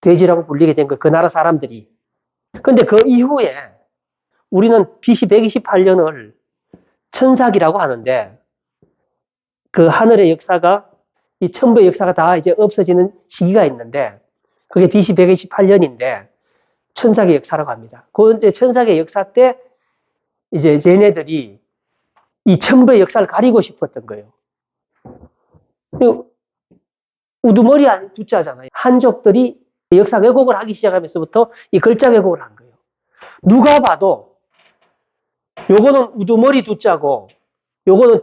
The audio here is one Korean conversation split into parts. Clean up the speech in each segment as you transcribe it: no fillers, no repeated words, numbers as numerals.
돼지라고 불리게 된 거예요. 그 나라 사람들이. 근데 그 이후에 우리는 BC 128년을 천사기라고 하는데 그 하늘의 역사가 이 천부의 역사가 다 이제 없어지는 시기가 있는데 그게 BC 128년인데 천사기 역사라고 합니다. 그 이제 천사기 역사 때 이제 쟤네들이 이 천부의 역사를 가리고 싶었던 거예요. 우두머리 아닌 두자잖아요. 한족들이 역사 왜곡을 하기 시작하면서부터 이 글자 왜곡을 한 거예요. 누가 봐도 요거는 우두머리 두자고 요거는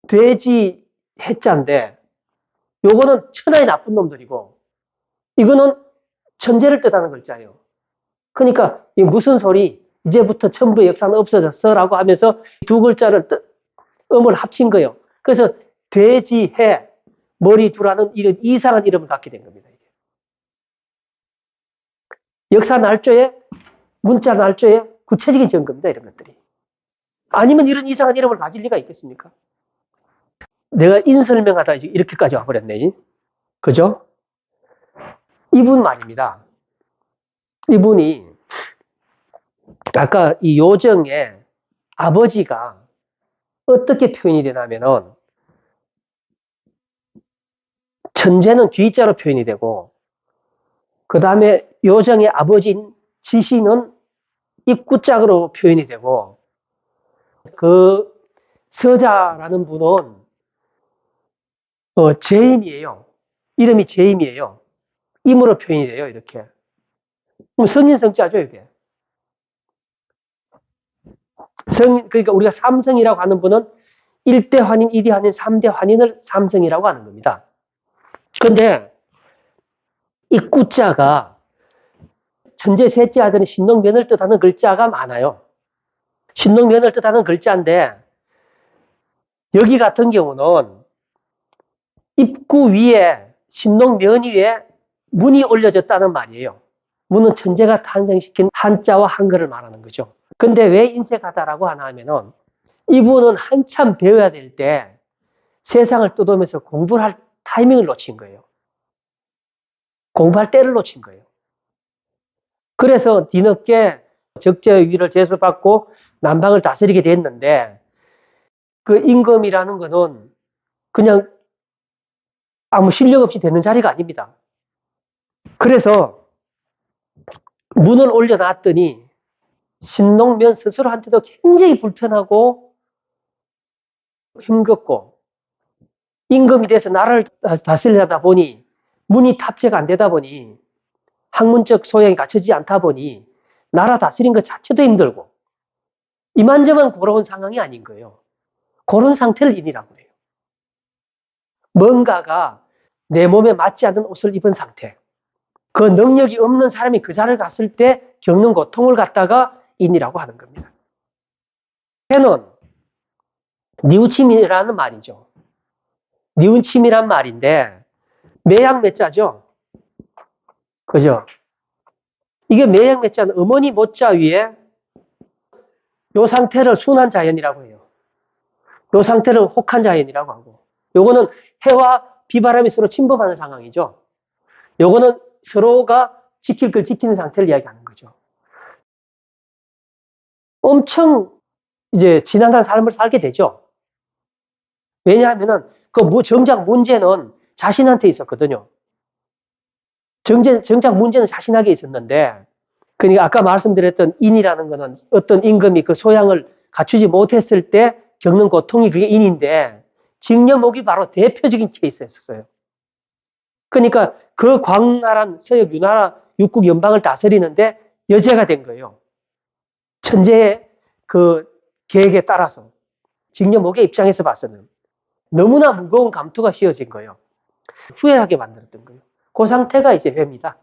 돼지 해자인데 요거는 천하의 나쁜 놈들이고 이거는 천재를 뜻하는 글자예요. 그러니까 이 무슨 소리 이제부터 천부의 역사는 없어졌어 라고 하면서 두 글자를 음을 합친 거예요. 그래서 돼지 해 머리 두라는 이런 이상한 이름을 갖게 된 겁니다. 역사 날조에 문자 날조에 구체적인 증거입니다. 이런 것들이. 아니면 이런 이상한 이름을 가질 리가 있겠습니까? 내가 인설명하다 이렇게까지 와버렸네. 그죠? 이분 말입니다. 이분이 아까 이 요정의 아버지가 어떻게 표현이 되냐면은 천재는 뒤자로 표현이 되고 그 다음에 요정의 아버지인 지신은 입구짝으로 표현이 되고 그 서자라는 분은 제임이에요. 이름이 제임이에요. 임으로 표현이 돼요. 이렇게. 성인 성자죠. 이게. 그러니까 우리가 삼성이라고 하는 분은 1대 환인, 2대 환인, 3대 환인을 삼성이라고 하는 겁니다. 근데 이 구자가 천재 셋째 아들은 신농면을 뜻하는 글자가 많아요. 신농면을 뜻하는 글자인데 여기 같은 경우는 입구 위에 신농면 위에 문이 올려졌다는 말이에요. 문은 천재가 탄생시킨 한자와 한글을 말하는 거죠. 근데 왜 인색하다라고 하나 하면은 이분은 한참 배워야 될 때 세상을 떠도면서 공부를 할 타이밍을 놓친 거예요. 공부할 때를 놓친 거예요. 그래서 뒤늦게 적재의 위를 제수받고 남방을 다스리게 됐는데 그 임금이라는 거는 그냥 아무 실력 없이 되는 자리가 아닙니다. 그래서 문을 올려놨더니 신농면 스스로한테도 굉장히 불편하고 힘겹고 임금이 돼서 나라를 다스리려다 보니 문이 탑재가 안 되다 보니 학문적 소양이 갖춰지지 않다 보니 나라 다스린 것 자체도 힘들고 이만저만 그런 상황이 아닌 거예요. 그런 상태를 인이라고 해요. 뭔가가 내 몸에 맞지 않는 옷을 입은 상태. 그 능력이 없는 사람이 그 자리를 갔을 때 겪는 고통을 갖다가 인이라고 하는 겁니다. 해는 니우침이라는 말이죠. 니우침이란 말인데 매양 매자죠. 그죠? 이게 매양 매자는 어머니 모자 위에 요 상태를 순한 자연이라고 해요. 요 상태를 혹한 자연이라고 하고 요거는 해와 비바람이 서로 침범하는 상황이죠. 요거는 서로가 지킬 걸 지키는 상태를 이야기하는 거죠. 엄청 이제 지난한 삶을 살게 되죠. 왜냐하면은 정작 문제는 자신한테 있었거든요. 정작 문제는 자신에게 있었는데, 그러니까 아까 말씀드렸던 인이라는 거는 어떤 임금이 그 소양을 갖추지 못했을 때 겪는 고통이 그게 인인데, 징여목이 바로 대표적인 케이스였었어요. 그러니까 그 광나란 서역 유나라 육국 연방을 다스리는데 여제가 된 거예요. 천재의 그 계획에 따라서 징여목의 입장에서 봐서는 너무나 무거운 감투가 씌워진 거예요. 후회하게 만들었던 거예요. 그 상태가 이제 회입니다.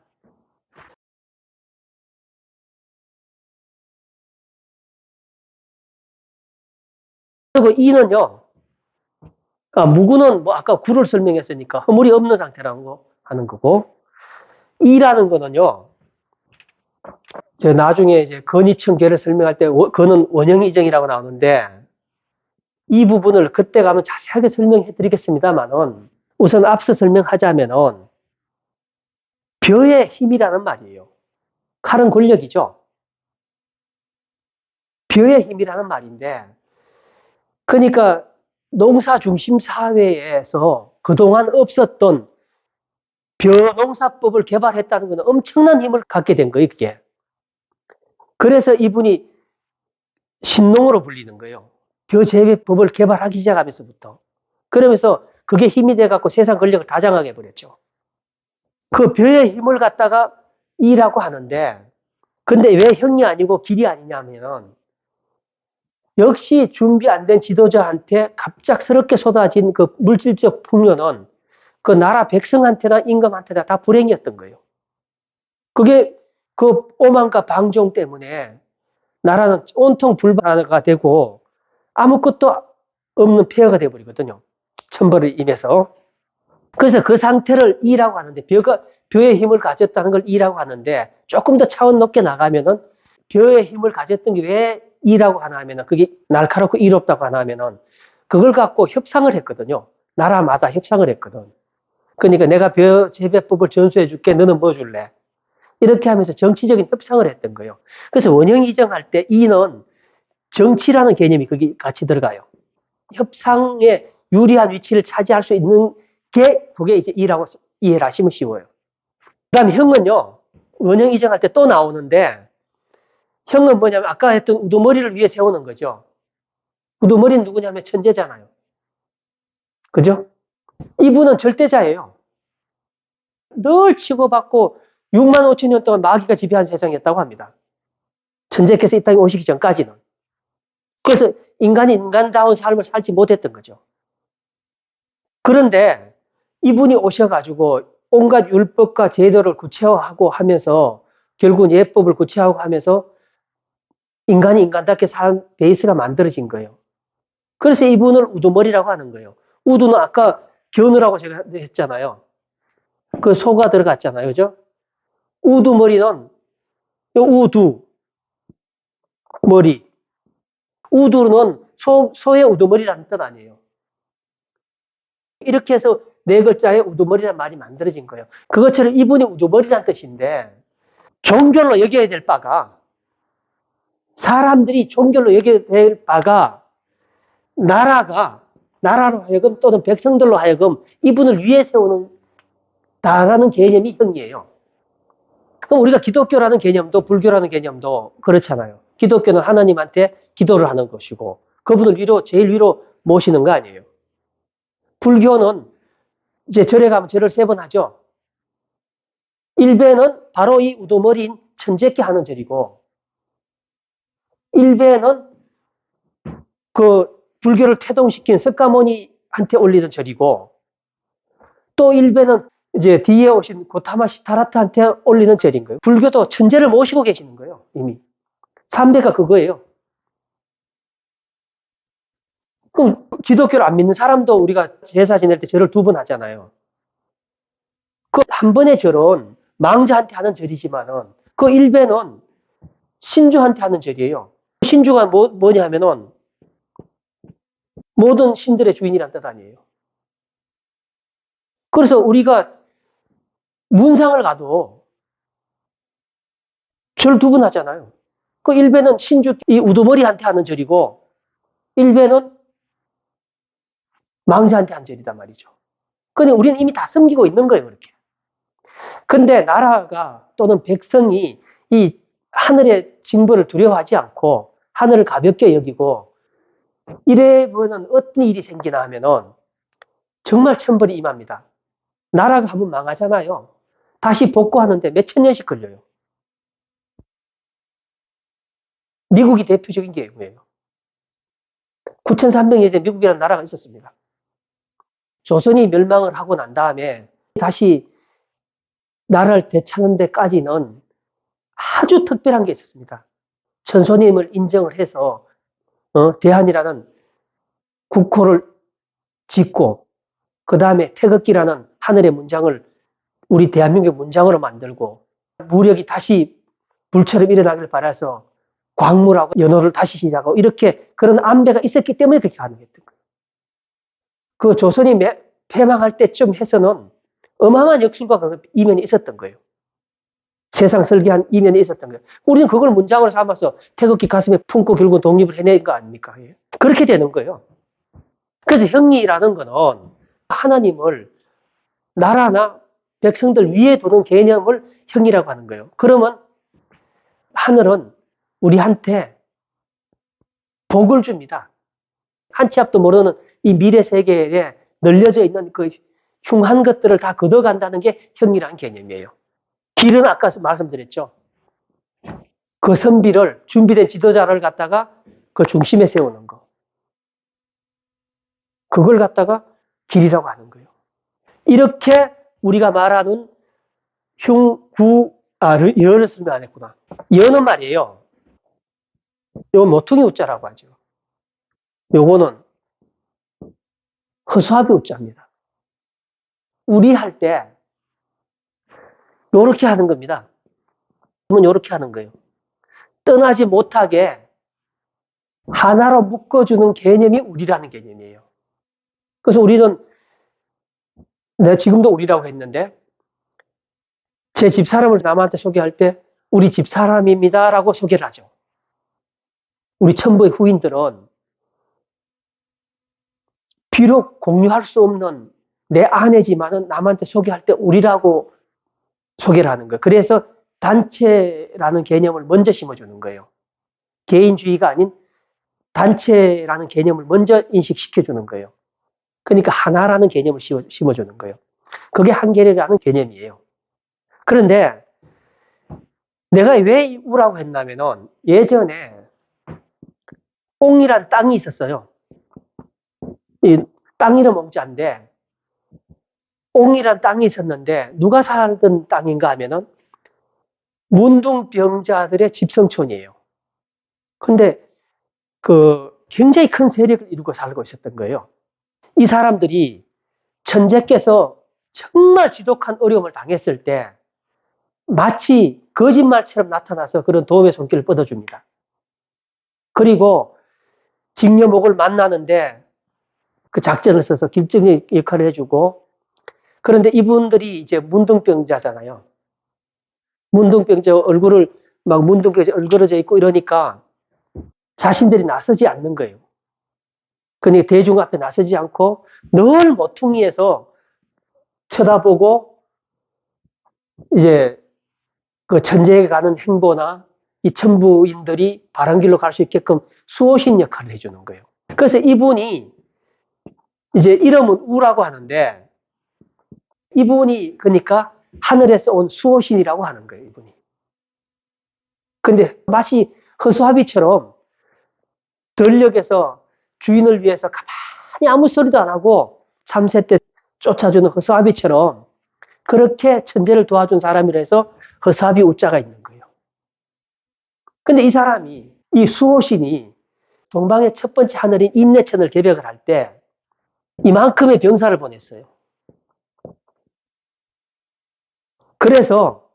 그리고 이는요, 무구는 뭐 아까 구를 설명했으니까 허물이 없는 상태라고 하는 거고, 이라는 거는요, 제가 나중에 이제 건이청 계를 설명할 때 건은 원형이정이라고 나오는데 이 부분을 그때 가면 자세하게 설명해 드리겠습니다만은 우선 앞서 설명하자면은 벼의 힘이라는 말이에요. 칼은 권력이죠. 벼의 힘이라는 말인데, 그러니까 농사 중심 사회에서 그동안 없었던 벼농사법을 개발했다는 것은 엄청난 힘을 갖게 된 거예요, 그게. 그래서 이분이 신농으로 불리는 거예요. 벼재배법을 개발하기 시작하면서부터. 그러면서 그게 힘이 돼갖고 세상 권력을 다 장악해 버렸죠. 그 벼의 힘을 갖다가 이라고 하는데, 근데 왜 형이 아니고 길이 아니냐면, 역시 준비 안 된 지도자한테 갑작스럽게 쏟아진 그 물질적 풍요는 그 나라 백성한테나 임금한테나 다 불행이었던 거예요. 그게 그 오만과 방종 때문에 나라는 온통 불바다가 되고 아무것도 없는 폐허가 되어버리거든요. 천벌을 인해서. 그래서 그 상태를 이라고 하는데, 벼의 힘을 가졌다는 걸 이라고 하는데, 조금 더 차원 높게 나가면은 벼의 힘을 가졌던 게 왜 이라고 하나 하면은, 그게 날카롭고 이롭다고 하나 하면은, 그걸 갖고 협상을 했거든요. 나라마다 협상을 했거든. 그러니까 내가 벼 재배법을 전수해 줄게, 너는 뭐 줄래? 이렇게 하면서 정치적인 협상을 했던 거예요. 그래서 원형 이정할 때 이는 정치라는 개념이 거기 같이 들어가요. 협상에 유리한 위치를 차지할 수 있는 게 그게 이제 이라고 이해를 하시면 쉬워요. 그 다음에 형은요, 원형 이정할 때 또 나오는데, 형은 뭐냐면 아까 했던 우두머리를 위해 세우는 거죠. 우두머리는 누구냐면 천재잖아요. 그죠? 이분은 절대자예요. 늘 치고받고 6만 5천 년 동안 마귀가 지배한 세상이었다고 합니다. 천재께서 이 땅에 오시기 전까지는. 그래서 인간이 인간다운 삶을 살지 못했던 거죠. 그런데 이분이 오셔가지고 온갖 율법과 제도를 구체화하고 하면서 결국은 예법을 구체화하고 하면서 인간이 인간답게 사는 베이스가 만들어진 거예요. 그래서 이분을 우두머리라고 하는 거예요. 우두는 아까 견우라고 제가 했잖아요. 그 소가 들어갔잖아요. 그죠? 우두머리는 우두, 머리. 우두는 소의 우두머리라는 뜻 아니에요. 이렇게 해서 네 글자의 우두머리라는 말이 만들어진 거예요. 그것처럼 이분이 우두머리라는 뜻인데, 종교로 여겨야 될 바가, 사람들이 종교로 여겨야 될 바가 나라로 하여금 또는 백성들로 하여금 이분을 위해 세우는 다라는 개념이 형이에요. 그럼 우리가 기독교라는 개념도 불교라는 개념도 그렇잖아요. 기독교는 하나님한테 기도를 하는 것이고 그분을 제일 위로 모시는 거 아니에요. 불교는 이제 절에 가면 절을 3번 하죠. 1배는 바로 이 우두머리인 천재께 하는 절이고 1배는 그 불교를 태동시킨 석가모니한테 올리는 절이고 또 1배는 이제 뒤에 오신 고타마 시타라타한테 올리는 절인 거예요. 불교도 천재를 모시고 계시는 거예요. 이미. 3배가 그거예요. 그럼 기독교를 안 믿는 사람도 우리가 제사 지낼 때 절을 2번 하잖아요. 그 한 번의 절은 망자한테 하는 절이지만은 그 1배는 신주한테 하는 절이에요. 신주가 뭐냐 하면은 모든 신들의 주인이란 뜻 아니에요. 그래서 우리가 문상을 가도 절 2번 하잖아요. 그 1배는 신주 이 우두머리한테 하는 절이고 1배는 망자한테 한 절이단 말이죠. 근데 우리는 이미 다 섬기고 있는 거예요, 그렇게. 근데 나라가 또는 백성이 이 하늘의 징벌을 두려워하지 않고 하늘을 가볍게 여기고 이래 보면 어떤 일이 생기나 하면은 정말 천벌이 임합니다. 나라가 한번 망하잖아요. 다시 복구하는데 몇천 년씩 걸려요. 미국이 대표적인 경우예요. 9300년에 미국이라는 나라가 있었습니다. 조선이 멸망을 하고 난 다음에 다시 나라를 되찾는 데까지는 아주 특별한 게 있었습니다. 천손님을 인정을 해서 대한이라는 국호를 짓고 그 다음에 태극기라는 하늘의 문장을 우리 대한민국 문장으로 만들고 무력이 다시 불처럼 일어나길 바라서 광물하고 연호를 다시 시작하고 이렇게 그런 안배가 있었기 때문에 그렇게 가능했던 거예요. 그 조선이 패망할 때쯤 해서는 어마어마한 역술과 이면이 있었던 거예요. 세상 설계한 이면에 있었던 거예요. 우리는 그걸 문장으로 삼아서 태극기 가슴에 품고 결국은 독립을 해낸 거 아닙니까? 그렇게 되는 거예요. 그래서 형리라는 거는 하나님을 나라나 백성들 위에 두는 개념을 형이라고 하는 거예요. 그러면 하늘은 우리한테 복을 줍니다. 한 치 앞도 모르는 이 미래 세계에 널려져 있는 그 흉한 것들을 다 걷어간다는 게 형이라는 개념이에요. 길은 아까 말씀드렸죠. 그 선비를 준비된 지도자를 갖다가 그 중심에 세우는 거. 그걸 갖다가 길이라고 하는 거예요. 이렇게 우리가 말하는 여를 쓰면 안 했구나. 여는 말이에요. 요 모퉁이 우자라고 하죠. 요거는 허수아비 우자입니다. 우리 할 때 요렇게 하는 겁니다. 그러면 요렇게 하는 거예요. 떠나지 못하게 하나로 묶어주는 개념이 우리라는 개념이에요. 그래서 우리는 내가 지금도 우리라고 했는데 제 집사람을 남한테 소개할 때 우리 집사람입니다 라고 소개를 하죠. 우리 천부의 후인들은 비록 공유할 수 없는 내 아내지만은 남한테 소개할 때 우리라고 소개를 하는 거예요. 그래서 단체라는 개념을 먼저 심어주는 거예요. 개인주의가 아닌 단체라는 개념을 먼저 인식시켜주는 거예요. 그러니까 하나라는 개념을 심어주는 거예요. 그게 한계라는 개념이에요. 그런데 내가 왜 우라고 했냐면은 예전에 옹이란 땅이 있었어요. 이 땅 이름 옹자인데 옹이란 땅이 있었는데 누가 살던 땅인가 하면은 문둥병자들의 집성촌이에요. 근데 굉장히 큰 세력을 이루고 살고 있었던 거예요. 이 사람들이 천재께서 정말 지독한 어려움을 당했을 때 마치 거짓말처럼 나타나서 그런 도움의 손길을 뻗어줍니다. 그리고 직녀목을 만나는데 그 작전을 써서 결정의 역할을 해주고, 그런데 이분들이 이제 문둥병자잖아요. 문둥병자 얼굴을 막 문둥병자 얼그러져 있고 이러니까 자신들이 나서지 않는 거예요. 그러니까 대중 앞에 나서지 않고 늘 모퉁이에서 쳐다보고 이제 그 천재에 가는 행보나 이 천부인들이 바른 길로 갈 수 있게끔 수호신 역할을 해주는 거예요. 그래서 이분이 이제 이름은 우라고 하는데 이분이 그러니까 하늘에서 온 수호신이라고 하는 거예요, 이분이. 근데 마치 허수아비처럼 들녘에서 주인을 위해서 가만히 아무 소리도 안 하고 참새 때 쫓아주는 허수아비처럼 그렇게 천재를 도와준 사람이라 해서 허수아비 우자가 있는 거예요. 근데 이 사람이, 이 수호신이 동방의 첫 번째 하늘인 인내천을 개벽을 할 때 이만큼의 병사를 보냈어요. 그래서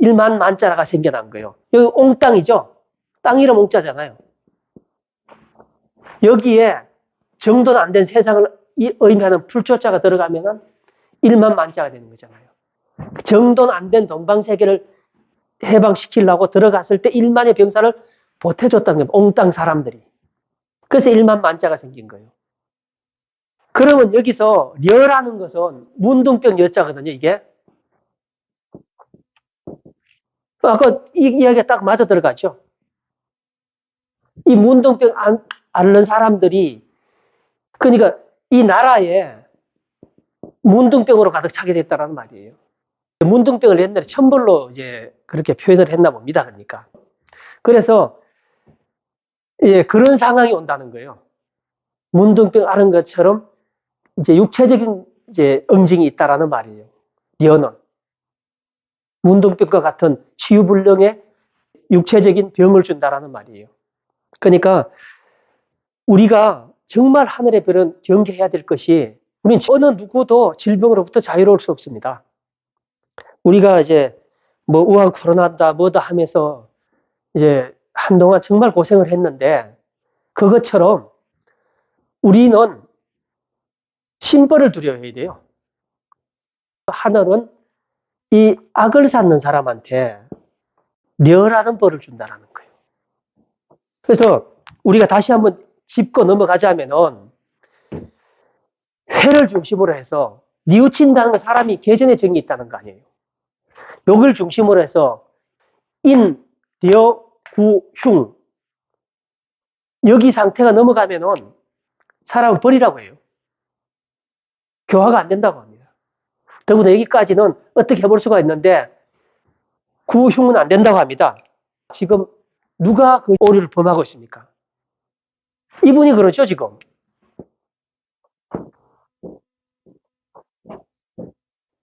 1만 만자라가 생겨난 거예요. 여기 옹땅이죠? 땅 이름 옹자잖아요. 여기에 정돈 안 된 세상을 의미하는 풀조자가 들어가면 1만 만자가 되는 거잖아요. 정돈 안 된 동방세계를 해방시키려고 들어갔을 때 1만의 병사를 보태줬다는 거예요. 옹땅 사람들이. 그래서 1만 만자가 생긴 거예요. 그러면 여기서 려라는 것은 문둥병 여자거든요, 이게. 아까 이 이야기가 딱 맞아 들어가죠. 이 문둥병 앓는 사람들이, 그러니까 이 나라에 문둥병으로 가득 차게 됐다는 말이에요. 문둥병을 옛날에 천벌로 이제 그렇게 표현을 했나 봅니다. 그러니까. 그래서 예, 그런 상황이 온다는 거예요. 문둥병 앓은 것처럼 이제 육체적인 이제 응징이 있다라는 말이에요. 려는 문둥병과 같은 치유불능의 육체적인 병을 준다라는 말이에요. 그러니까 우리가 정말 하늘의 별은 경계해야 될 것이, 우리는 어느 누구도 질병으로부터 자유로울 수 없습니다. 우리가 이제 뭐 우한 코로나다 뭐다 하면서 이제 한동안 정말 고생을 했는데 그것처럼 우리는 신벌을 두려워해야 돼요. 하늘은 이 악을 쌓는 사람한테 멸하는 벌을 준다라는 거예요. 그래서 우리가 다시 한번 짚고 넘어가자면은 회를 중심으로 해서 뉘우친다는 건 사람이 계전의 정이 있다는 거 아니에요. 욕을 중심으로 해서 인, 려, 구, 흉 여기 상태가 넘어가면은 사람을 버리라고 해요. 교화가 안 된다고 합니다. 더구나 여기까지는 어떻게 해볼 수가 있는데 구, 흉은 안 된다고 합니다. 지금 누가 그 오류를 범하고 있습니까? 이분이 그러죠, 지금.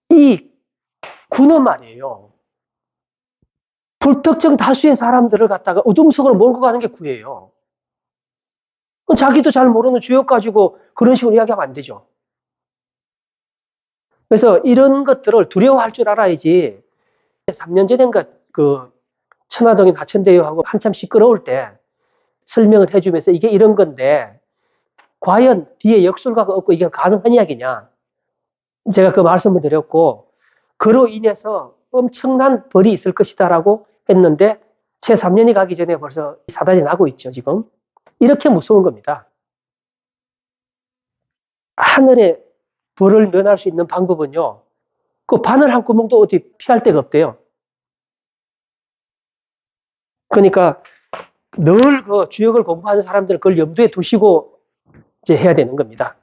이 구는 말이에요. 불특정 다수의 사람들을 갖다가 어둠 속으로 몰고 가는 게 구예요. 자기도 잘 모르는 주역 가지고 그런 식으로 이야기하면 안 되죠. 그래서 이런 것들을 두려워할 줄 알아야지. 3년 전인가 그 천화동인 하천대유하고 한참 시끄러울 때 설명을 해주면서 이게 이런 건데 과연 뒤에 역술가가 없고 이게 가능한 이야기냐. 제가 그 말씀을 드렸고 그로 인해서 엄청난 벌이 있을 것이다라고 했는데 채 3년이 가기 전에 벌써 사단이 나고 있죠, 지금. 이렇게 무서운 겁니다. 하늘의 벌을 면할 수 있는 방법은요. 그 바늘 한 구멍도 어디 피할 데가 없대요. 그러니까 늘 그 주역을 공부하는 사람들 그걸 염두에 두시고 이제 해야 되는 겁니다.